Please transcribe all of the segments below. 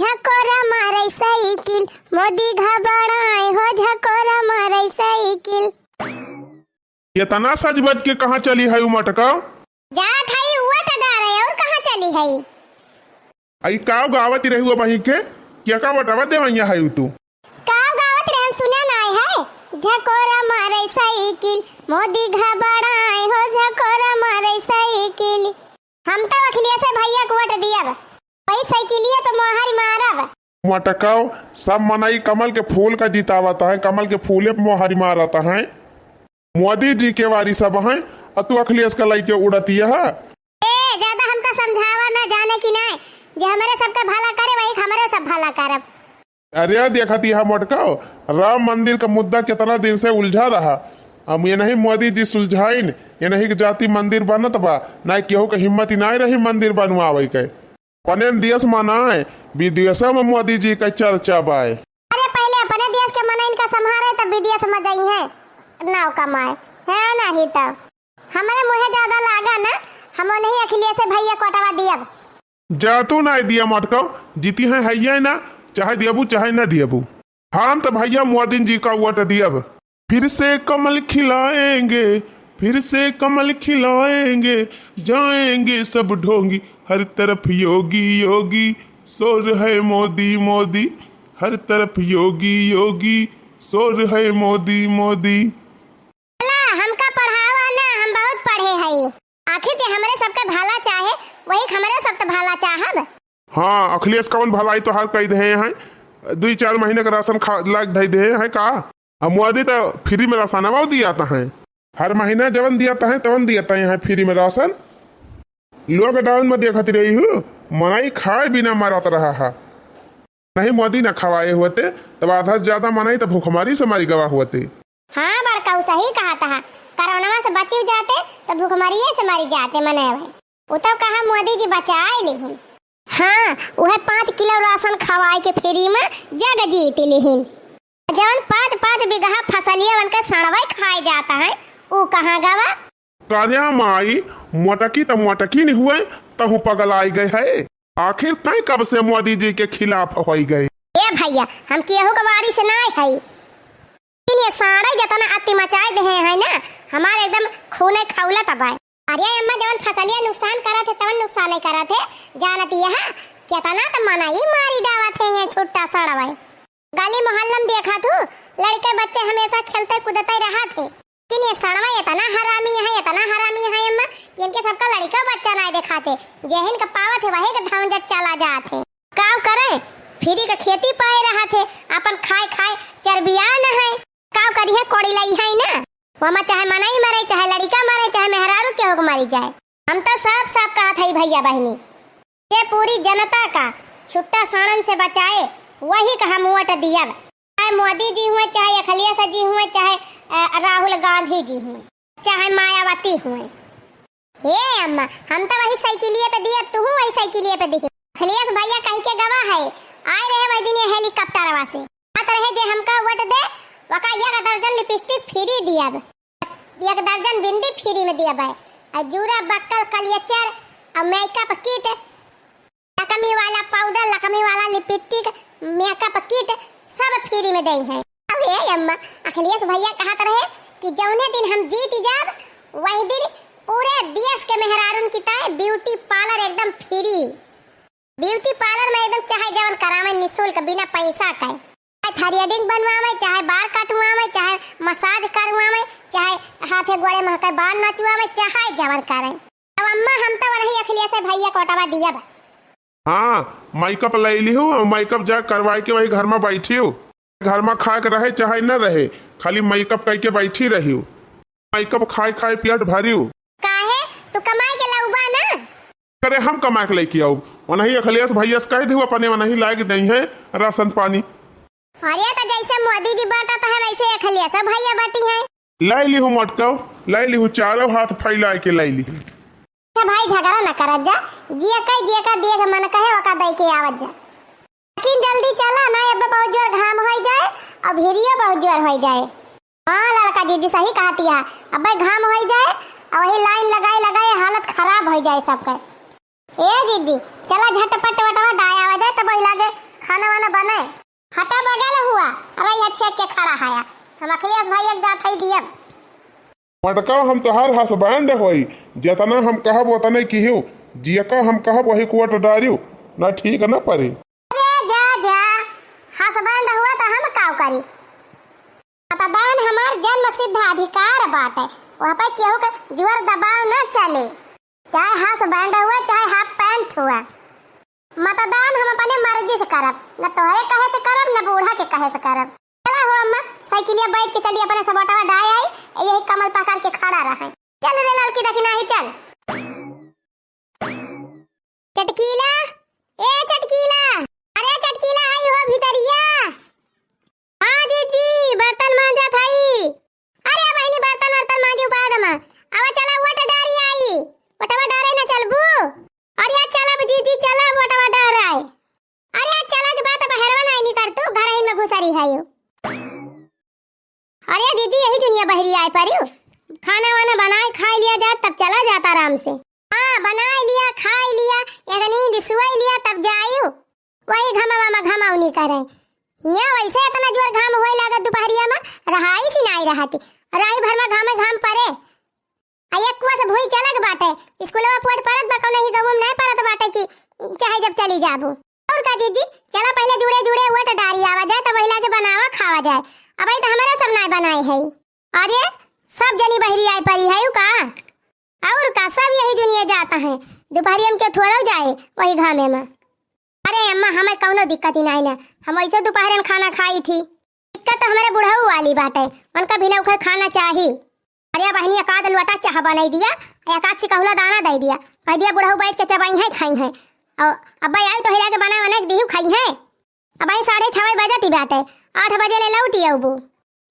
झकोरा मारे साइकिल मोदी घबराए हो झकोरा मारे साइकिल। ये तना सज बज के कहाँ चली है मटका? जात है हुआ टगा रहे और कहाँ चली है? आई का गावत रही हुआ बही के क्या का बटावा देवैया है तू? का गावत रहे हम सुना ना है झकोरा मारे साइकिल मोदी घबराए हो झकोरा मारे साइकिल। हम तो अखिलिया से भैया को वोट दिया वही साइकिलिया पे मोहर मारब। मटकाओ सब मनाई कमल के फूल का जितावता है, कमल के फूले पे मोहरी मारता है। मोदी जी के वारी सब है और तू अखिलेश का लाई के उड़ती है। ए ज्यादा हमका समझावा ना जाने की ना जे हमारे सबका भला करे वही हमारे सब भला करब। अरे देखती है मटकाओ राम मंदिर का मुद्दा कितना दिन से उलझा रहा। अब ये नहीं मोदी जी सुलझाइन ये नहीं जाति मंदिर बनत बा ना केहू के हिम्मत ना रही मंदिर बनवावे के। पने देश मनाए विदेश में मोदी जी का चर्चा बाए। अरे पहले अपने देश के मना इनका संभाले तब विदेश में जाई है नाव कमाए है नहीं तब हमारे मुहे ज्यादा लागा ना हम नहीं अखिलेश से भैया कोटवा दिया जातू ना दिया मटको जीती है ना चाहे दियबू चाहे न दियबू। हम तो भैया मोदी जी का वोट दियब। फिर से कमल खिलाएंगे फिर से कमल खिलाएंगे जाएंगे सब ढोंगी हर तरफ योगी योगी शोर है मोदी मोदी हर तरफ योगी योगी शोर है मोदी मोदी। हमका पढ़ावा ना हम बहुत पढ़े हैं आखिर जे हमारे सबका भला चाहे वही हमारे सब तो भला चाहब। हाँ अखिलेश कौन भलाई तो हर कही दे हैं 2-4 महीने का राशन लाग दे है का। अब मोदी तो फ्री में राशन दिया है हर महीना जवन दिया है तवन दिया है फ्री में राशन। लॉकडाउन में देखती रही हूँ मनाई खाए बिना मरत रहा है। नहीं मोदी न खवाए होते तब आधा से ज्यादा मनाई तो भूखमारी से मारी गवा होते। हाँ बड़का सही कहा था कोरोना से बची जाते तो भूखमरी से मारी जाते मने वो तो कहा मोदी जी बचाए लेकिन हाँ वह 5 किलो राशन खवाए के फ्री में जग जीती लेकिन जवन 5-5 बीघा फसलिया बनकर सड़वाई खाए जाता है वो कहाँ गवा। कार्या माई मोटकी तो मोटकी नहीं हुए तहु पगलाई गए है। आखिर तय कब से मोदी जी के खिलाफ हो गए? ए भैया हम केहू के बारी से ना है ये सारा जितना अति मचाए दे है ना हमारे एकदम खूने खौला तबाय। अरे अम्मा जवन फसलिया नुकसान करा थे तवन नुकसान नहीं करा थे जानती है कितना तो मनाई मारी दावत है ये छुट्टा सड़वाई। गली मोहल्ला में देखा तू लड़के बच्चे हमेशा खेलते कूदते रहा थे कि ये सड़वा इतना हरामी है अम्मा कि इनके सबका लड़का बच्चा नहीं दिखाते जेहन का पावत है वही के धावन जब चला जाते काव करे फ्री का खेती पाए रहा थे अपन खाए खाए चर्बिया न है काव करी है कोड़ी लाई है ना वहाँ चाहे मनाई मरे चाहे लड़का मरे चाहे मेहरारू के हो मारी जाए। हम तो सब कहा था भैया बहनी ये पूरी जनता का छुट्टा साड़न से बचाए वही का हम वोट दिया चाहे मोदी जी हुए चाहे अखिलेश जी हुए चाहे राहुल गांधी जी हुए चाहे मायावती हुए। हे अम्मा हम तो वही साइकिलिए पे दिए तू वही साइकिलिए पे दिए अखिलेश भैया कहीं के गवाह है आए रहे वही दिन हेलीकॉप्टर से बात रहे जे हमका वोट दे वका 1 दर्जन लिपस्टिक फ्री दिया 1 दर्जन बिंदी फ्री में दिया भाई और जूरा बक्कल कलियचर और मेकअप किट लकमी वाला पाउडर लकमी वाला लिपस्टिक मेकअप किट सब फ्री में दे हैं। अब ये अम्मा अखिलेश भैया कहत रहे कि जौने दिन हम जीत जाब वही दिन पूरे देश के मेहरारून की ताए ब्यूटी पार्लर एकदम फ्री ब्यूटी पार्लर में एकदम चाहे जवन करावे निशुल्क बिना पैसा का थ्रेडिंग बनवावे चाहे बाल कटवावे चाहे मसाज करवावे चाहे हाथे गोड़े में के बाल नचवावे चाहे जवन करे। अब अम्मा हम तो वही अखिलेश भैया कोटवा दिया। हाँ मेकअप ले ली हूँ मेकअप जा करवाई के वही घर में बैठी हूँ घर में खा के रहे चाहे न रहे खाली मेकअप करके बैठी रही हूँ मेकअप खाए खाए पेट भरी हूँ। काहे तू कमाई के लउबा ना करे हम कमा के लेके आऊ वही अखिलेश भैया से कह दू अपने वही लाग नहीं है राशन पानी। अरे तो जैसे मोदी जी बांटा है वैसे अखिलेश भैया बांटी है। लाई ली हूँ मटका लाई ली हूँ चारों हाथ फैला के लाई ली। अच्छा भाई झगड़ा न करत जा जिया का देख मन कहे ओका दई के आवत जा लेकिन जल्दी चला ना अब बहुत जोर घाम हो जाए और भिरिया बहुत जोर हो जाए। हाँ लड़का जी सही कहती है अब भाई घाम हो जाए और वही लाइन लगाए हालत खराब हो जाए सबका। ए जीजी चला झटपट वटवा डाय आवा जाए तब लगे खाना वाना बने हटा बगल हुआ अरे यहाँ छेक के खड़ा है हम अखिलेश भाई एक जात ही दिया मटका हम तोहार हसबैंड होई जितना हम कहब उतने किहू जियका हम कहब वही कुआट डारियो ना ठीक ना परी। अरे जा जा हसबैंड हुआ तो हम काव करी मतदान हमार जन्म सिद्ध अधिकार बाटे वहाँ पे केहू का जोर दबाव न चले चाहे हसबैंड हुआ चाहे हाफ पैंट हुआ मतदान हम अपने मर्जी से करब न तोहरे कहे से करब न बूढ़ा के कहे से करब। चला हो अम्मा साइकिलिया बैठ के चली अपने सबटवा डाय आई यही कमल पकड़ के खड़ा रहे चल रे लड़की दखिना ही चल चटकीला ए चटकीला अरे चटकीला आई हो भीतरिया हाँ जी बर्तन मांजा थाई अरे बहनी बर्तन मांजी बाद में अब चला वट डारी आई वटवा डारे ना चलबू अरे चला जी चला वटवा डार आई अरे चला के बात बहरवा नहीं निकर तू घर ही में घुसरी है यो अरे जीजी यही दुनिया बहरी आए परियो खाना वाना बनाए खा लिया जा तब चला जाता आराम से हाँ बना लिया खा लिया एक नींद सुई लिया तब जायू वही घमावा नहीं करे यहाँ वैसे इतना जोर घाम होए लागत दोपहरिया में रहाई सी नहीं रहती राही भर में घाम परे एक कुआ से भूई चलक बाटे स्कूलवा पोट परत बकौ नहीं गवम नहीं परत बाटे की चाहे जब चली जाबू और का जीजी चला पहले जुड़े वट डारी आवा जाए तब महिला के बनावा खावा जाए अब तो हमारा सब नहीं बनाए है अरे सब जनी बहरी आई परी है का और का सब यही दुनिया जाता है दोपहरी हम क्यों थोड़ा जाए वही घामे में अरे अम्मा हमें कौनो दिक्कत ही नहीं ना हम ऐसे दोपहर में खाना खाई थी दिक्कत तो हमारे बुढ़ऊ वाली बात है उनका बिना उखर खाना चाहिए अरे बहनी एकाद लोटा चाह बनाई दिया एकाद से कहूला दाना दे दिया कह दिया बुढ़ऊ बैठ के चबाई है खाई है और अब्बा आई तो हिला के बना बना दिहू खाई है अब आई 6:30 बजे बात है 8 बजे ले लौटी अबू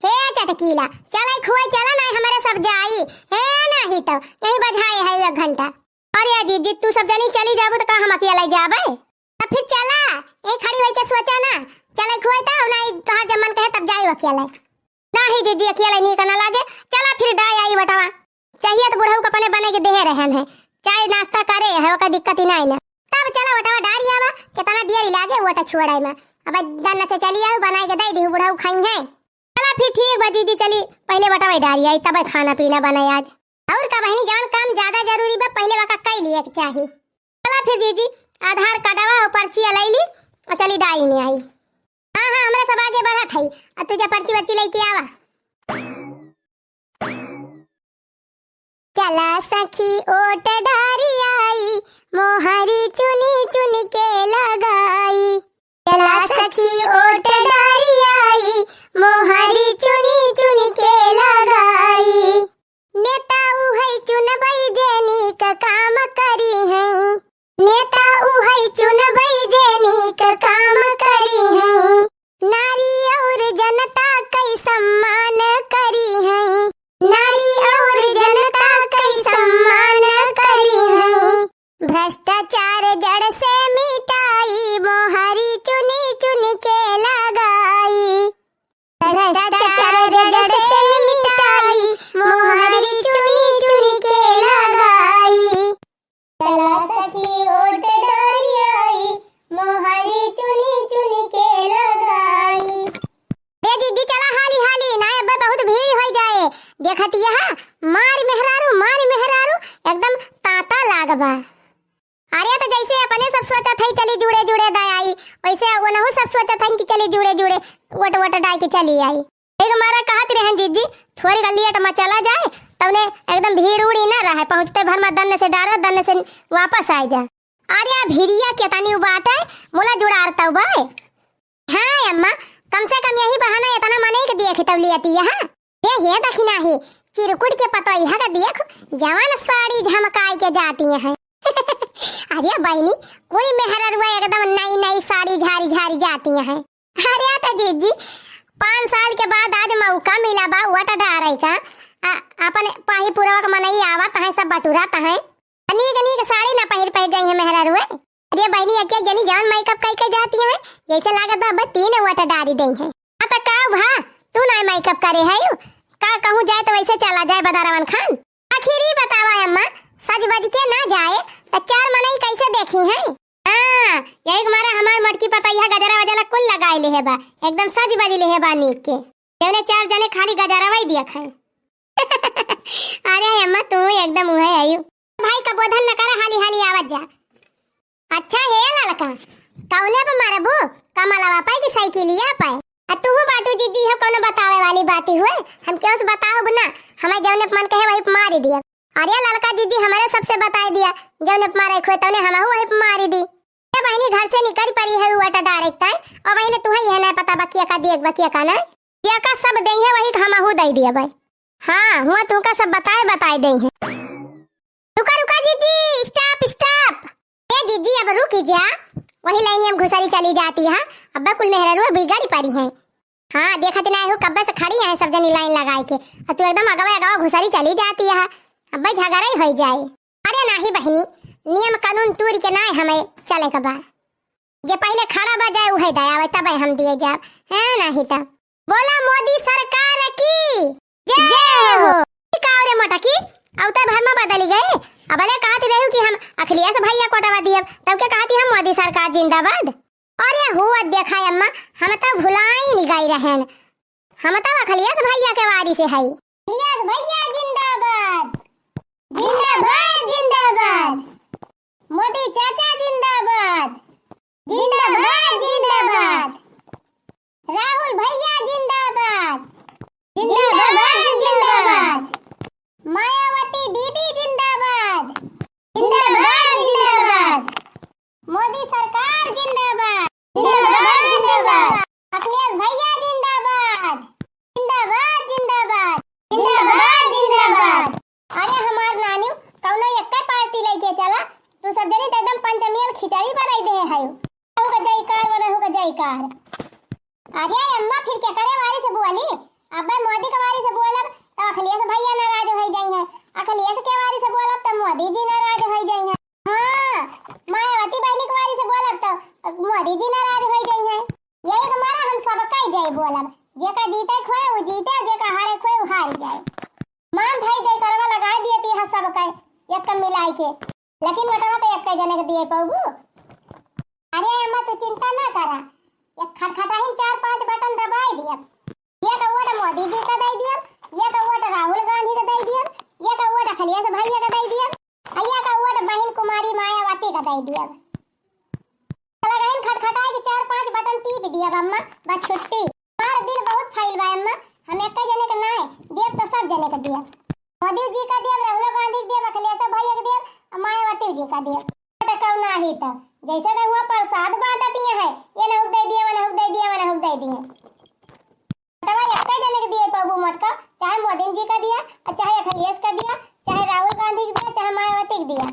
हे चटकीला चला खुआ चला नहीं हमारे सब जाई हे नहीं तो यही बजाए है 1 घंटा अरे जी तू सब जनी चली जाबू तो का हम अकेला जाबे तब फिर चला ए खड़ी होई के सोचा ना चला खुआ ता नहीं कहां जब मन कहे तब जाई अकेला नहीं जी अकेला नहीं करना लागे चला फिर डाय आई बटवा चाहिए तो बुढ़ऊ को अपने बने के दे रहन है चाय नाश्ता करे है का दिक्कत ही नहीं ना तब चला बटवा डारी आवा कितना देरी लागे वटा छोड़ाई में अब दाना से चली आओ बनाई के दे दी बुढ़ऊ खाई है चला फिर ठीक बा जी चली पहले बटवा डारी आई तब खाना पीना बनाए आज और का बहनी जवन काम ज्यादा जरूरी बा पहले वाका कई लिए के चाहिए चला फिर जी आधार कार्डवा और पर्ची लईली और चली डाई में आई हाँ हमरा सब आगे बढ़त है अब तुझे पर्ची लेके आवा चला सखी ओट डारी आई मोहरी चुनी चुनी के लगाई चला सखी ओट डारी आई मोहरी चुनी चुनी के लगाई नेता उहई चुनबई जेनी का काम करी है नेता उहई चुनबई जेनी का काम करी है नारी और जनता कई सम्मान करी है नारी और जनता कई सम्मान करी है भ्रष्टाचार जड़ से मिटाई मोहरी चुनी चुनी के लगाई भ्रष्टाचार जड़ से मिटाई मोहरी चुनी चुनी के लगाई चला सखी ओट डारी आई मोहरी चुनी चुनी के लगाई दे दीदी चला हाली हाली ना अब बहुत भीड़ हो जाए देखत यहाँ मार मेहरारू एकदम ताता लागबा अरे तो जैसे अपने सब सोचा था चली जुड़े दाई वैसे उनहु सब सोचा था कि चली जुड़े वट डाई के चली आई एक मारा कहत रहन जीजी थोड़ी गलियट में चला जाए तबने एकदम भीड़ उड़ी ना रहे पहुंचते भर में दन्ने से डारा दन्ने से वापस आ जा अरे भिरिया के तनी बात है मोला जुड़ारता भाई हां अम्मा कम से कम यही बहाना इतना मने के देख तब लियाती हां ये हे दखिना है चिरकुट के पतोई है देख जवान साड़ी झमकाई के जाती है अरे बहनी कोई मेहररुआ एकदम नई साड़ी झारी जाती है अरे तो जीजी 5 साल के बाद आज मौका मिला बा वट डारे का अपन पाही पूरा का मनई आवत है सब बटुरात है अनीक साड़ी ना पहिर जाई है मेहररुआ अरे बहनी अके जनी जान मेकअप कई के जाती है जैसे लागत बा 3 वट डारी दई है त का भा तू ना मेकअप करे है यू का कहूं जाए तो वैसे चला जाए बदारवन खान आखिर ही बतावा अम्मा सज बज के ना जाए तो 4 मनई कैसे देखी है हां यही हमारा हमार मटकी पतैया गजरा वजरा कुल लगाई ले है बा एकदम सज बज ले है बा नीक के जौने 4 जने खाली गजरा वही दिया खाए अरे अम्मा तू एकदम उहे आयु भाई का बोधन न कर हाली हाली आवत जा अच्छा है लड़का कौने पे मारबू कमलवा पाए की साइकिलिया पाए तू बाटू जीजी हो कोनो बतावे वाली बात हुए हम क्यों से बताओ ना हमें जौने मन कहे वही पे मारी दिया अरे लड़का जीजी हमारे सबसे बताई दिया जौने पे मारे खोए तौने हम वही पे मारी दी ये बहनी घर से निकल पड़ी है उटा डायरेक्ट और वही ले तू ही है ना पता बकिया का देख बकिया का ना ये का सब दई है वही हम हु दई दिया भाई हां हुआ तू का सब बताए दई है रुका जीजी स्टॉप स्टॉप ए जीजी अब रुक जा वही लाइन में घुसारी चली जाती है अब्बा कुल मेहरा बिगाड़ी पड़ी है हाँ देखत ना हो कब्बे से खड़ी है सब जनी लाइन लगाए के और तू एकदम अगवा घुसारी चली जाती है अब्बा झगड़ा ही हो जाए अरे नहीं बहनी नियम कानून तूर के ना हमें चले के बा जे पहले खड़ा बा जाए उहे दया तब हम दिए जाब है नहीं तब बोला मोदी सरकार की जय हो का रे मोटा की औता भर में बदली गए अब ले कहत रहू कि हम अखिलेश भैया कोटवा दिए तब के कहती हम मोदी सरकार जिंदाबाद और ये हुआ देखा अम्मा हम तो भुलाई नहीं गई रहन हम तो अखिलेश भैया के वारी से है अखिलेश भैया जिंदाबाद जिंदाबाद जिंदाबाद मोदी चाचा जिंदाबाद जिंदाबाद जिंदाबाद राहुल भैया जिंदाबाद जिंदाबाद जिंदाबाद मायावती दीदी जिंदाबाद जिंदाबाद जिंदाबाद मोदी सरकार जिंदाबाद जिंदाबाद जिंदाबाद अखिलेश भैया जिंदाबाद जिंदाबाद जिंदाबाद जिंदाबाद जिंदाबाद अरे हमार नानी कौनो एक पार्टी लेके चला तू सब जने एकदम पंचमेल खिचड़ी बनाई दे है होगा जयकार वर होगा जयकार अरे अम्मा फिर क्या करे वाली से बोली अब मोदी के वाली से बोलब तो अखिलेश भैया नाराज हो जाई है अखिलेश के वाली से बोलब तो मोदी जी नाराज हो जाई है हां मायावती बहनी के वाली से बोलब तो मोदी जी नाराज हो जाई है यही हमारा हम सब कई जाई बोलब जेका जीते खोए वो जीते जेका हारे खोए वो हार जाए मान भाई जय करवा लगा दिए ती हा सब का एक कम मिलाई के लेकिन मतवा तो एक जने के दिए पाऊबू अरे अम्मा तू चिंता ना करा एक खटखटाही 4-5 बटन दबाई दिया ये का वोट मोदी जी का दे दिया ये का वोट राहुल गांधी का दे दिया ये का वोट अखिलेश भैया का दे दिया ये का वोट बहन कुमारी मायावती का दे दिया लगाइन खटखटाई के 4-5 बटन टीप दिया अम्मा बस छुट्टी हमारा दिल बहुत फैल बा अम्मा हम एक जने के ना देव तो सब जने के दिया मोदी जी का दिया राहुल गांधी दिया अखिलेश भैया का दिया मायावती जी का दिया टकौना ही तो जैसे ना हुआ प्रसाद बांटती है ये ना हुक दे दिया वाला हुक दे दिया वाला हुक दे दिया तब एक जने के दिए बाबू मटका चाहे मोदी जी का दिया और चाहे अखिलेश का दिया चाहे राहुल गांधी का दिया चाहे मायावती का दिया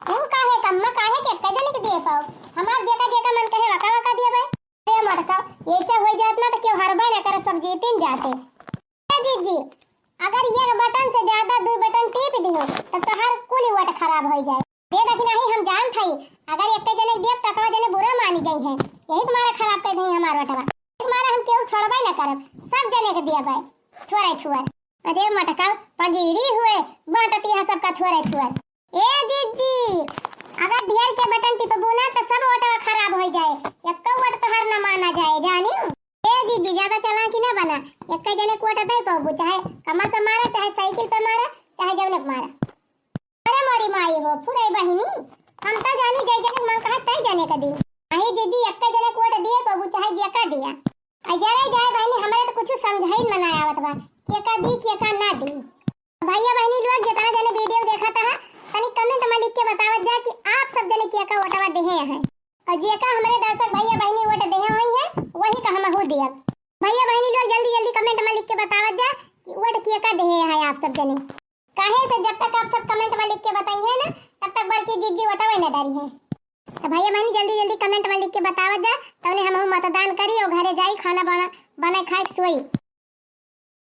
तू काहे कम्मा काहे के एक जने के दिए पाओ हमार जेका मन कहे वका वका दिया भाई ये मटका ऐसे हो जात ना तो क्यों हरबे ना करे सब जीतिन जाते जी अगर ये बटन से ज्यादा 2 बटन टीप दियो तब तो हर कुल वोट खराब हो जाए ये देखी नहीं हम जान थाई अगर एक जने दिया तकवा जने बुरा मानी गई है यही तुम्हारा खराब कर दई हमार वटवा तुम्हारा हम क्यों छोड़बे ना करब सब जने के दिया भाई थोड़े थुआ अरे मटका पंजीरी हुए बांटती है सबका थोड़े थुआ ए जीजी अगर ढेर के बटन टिपबू ना तो सब वोटवा खराब हो जाए एक वोट तो हर ना माना जाए जानी ए जीजी ज्यादा चालाकी ना बना एक जने को वोट दे पाबू चाहे कमर पे मारा चाहे साइकिल पे मारा चाहे जौने पे मारा अरे मोरी माई हो फुराई बहिनी हम तो जानी जय जने मन कहा तय जाने का दी नहीं जीजी एक जने को वोट दिए पाबू चाहे जेका दिया अजरे जाए बहिनी हमारे तो कुछ समझाई मनाया आवत बा केका दी केका ना दी भैया बहनी लोग जितना जने वीडियो देखा था तनी कमेंट में लिख के बतावत जा कि आप सब जने केका वोटवा देहे हैं और जेका हमारे दर्शक भैया बहनी वोट देहे हुई है वही का हम हो दिया भैया बहनी लोग जल्दी जल्दी कमेंट में लिख के बतावत जा कि वोट केका देहे हैं आप सब जने काहे से जब तक आप सब कमेंट में लिख के बताई है ना तब तक बड़की जीजी वोटवा न डरी है तो भैया बहनी जल्दी जल्दी कमेंट में लिख के बतावत जा तने हम मतदान करी और घरे जाई खाना बना खाए सोई